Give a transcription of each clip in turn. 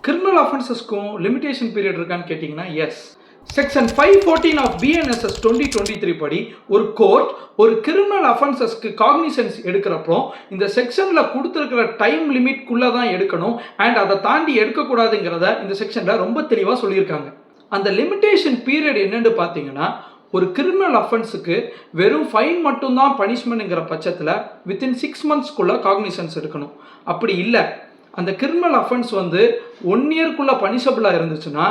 Criminal அஃபென்சஸ்க்கும் limitation period இருக்கான்னு கேட்டிங்கன்னா S. Section 514 of BNSS 2023 படி ஒரு கோர்ட் ஒரு கிரிமினல் அஃபென்சஸ்க்கு காக்னிசன்ஸ் எடுக்கிறப்போ இந்த செக்ஷனில் கொடுத்துருக்கிற டைம் லிமிட்குள்ளே தான் எடுக்கணும் அண்ட் அதை தாண்டி எடுக்கக்கூடாதுங்கிறத இந்த செக்ஷனில் ரொம்ப தெளிவாக சொல்லியிருக்காங்க. அந்த லிமிடேஷன் பீரியட் என்னென்னு பார்த்தீங்கன்னா, ஒரு கிரிமினல் அஃபென்ஸுக்கு வெறும் ஃபைன் மட்டும்தான் பனிஷ்மெண்ட்டுங்கிற பட்சத்தில் வித்தின் 6 monthsக்குள்ளே காக்னிசன்ஸ் எடுக்கணும். அப்படி இல்லை, அந்த கிரிமினல் அஃபென்ஸ் 1 yearக்குள்ளே பனிஷபிளாக இருந்துச்சுன்னா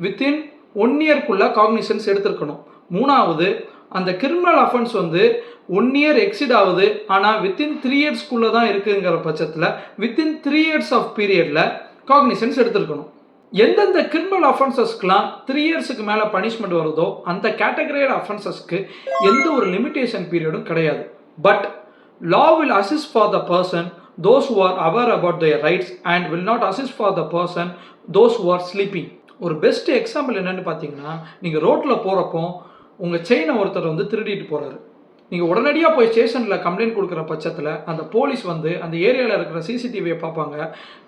வித்தின் 1 yearக்குள்ளே காக்னிசன்ஸ் எடுத்திருக்கணும். மூணாவது, அந்த கிரிமினல் அஃபென்ஸ் 1 year எக்ஸிட் ஆகுது ஆனால் வித்தின் 3 yearsக்குள்ளே தான் இருக்குங்கிற பட்சத்தில் வித்தின் 3 years ஆஃப் பீரியடில் காக்னிசன்ஸ் எடுத்திருக்கணும். எந்தெந்த கிரிமினல் அஃபென்சஸ்க்குலாம் 3 yearsக்கு மேலே பனிஷ்மெண்ட் வருதோ அந்த கேட்டகரியோட அஃபென்சஸ்க்கு எந்த ஒரு லிமிடேஷன் பீரியடும் கிடையாது. But law will assist for the person those who are aware about their rights and will not assist for the person those who are sleeping. ஒரு best example என்னென்னு பார்த்தீங்கன்னா, நீங்கள் ரோட்டில் போகிறப்போ உங்கள் செயினை ஒருத்தர் திருடிட்டு போகிறாரு. நீங்கள் உடனடியாக போய் ஸ்டேஷனில் கம்ப்ளைண்ட் கொடுக்குற பட்சத்தில் அந்த போலீஸ் அந்த ஏரியாவில் இருக்கிற சிசிடிவியை பார்ப்பாங்க.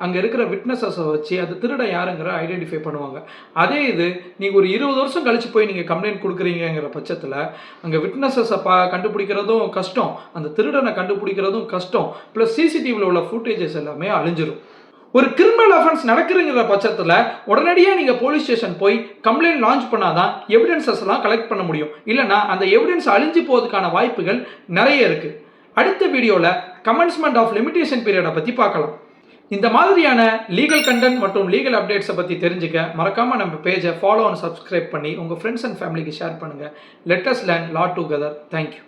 அங்கே இருக்கிற விட்னஸஸை வச்சு அது திருட யாருங்கிற ஐடென்டிஃபை பண்ணுவாங்க. அதே இது நீங்கள் ஒரு 20 வருஷம் கழித்து போய் நீங்கள் கம்ப்ளைண்ட் கொடுக்குறீங்கிற பட்சத்தில் அங்கே விட்னஸஸை கண்டுபிடிக்கிறதும் கஷ்டம், அந்த திருடனை கண்டுபிடிக்கிறதும் கஷ்டம், ப்ளஸ் சிசிடிவியில் உள்ள ஃபுட்டேஜஸ் எல்லாமே அழிஞ்சிடும். ஒரு கிரிமினல் அஃபென்ஸ் நடக்குதுங்கிற பட்சத்தில் உடனடியாக நீங்கள் போலீஸ் ஸ்டேஷன் போய் கம்ப்ளைண்ட் லான்ச் பண்ணாதான் எவிடன்சஸ் எல்லாம் கலெக்ட் பண்ண முடியும். இல்லைனா அந்த எவிடன்ஸ் அழிஞ்சு போவதுக்கான வாய்ப்புகள் நிறைய இருக்குது. அடுத்த வீடியோவில் கமென்ஸ்மெண்ட் ஆஃப் லிமிடேஷன் பீரியடை பற்றி பார்க்கலாம். இந்த மாதிரியான லீகல் கண்டென்ட் மற்றும் லீகல் அப்டேட்ஸை பற்றி தெரிஞ்சுக்க மறக்காமல் நம்ம பேஜை ஃபாலோ அண்ட் சப்ஸ்கிரைப் பண்ணி உங்கள் ஃப்ரெண்ட்ஸ் அண்ட் ஃபேமிலிக்கு ஷேர் பண்ணுங்கள். லெட் அஸ் லேர்ன் லா டுகெதர். தேங்க்யூ.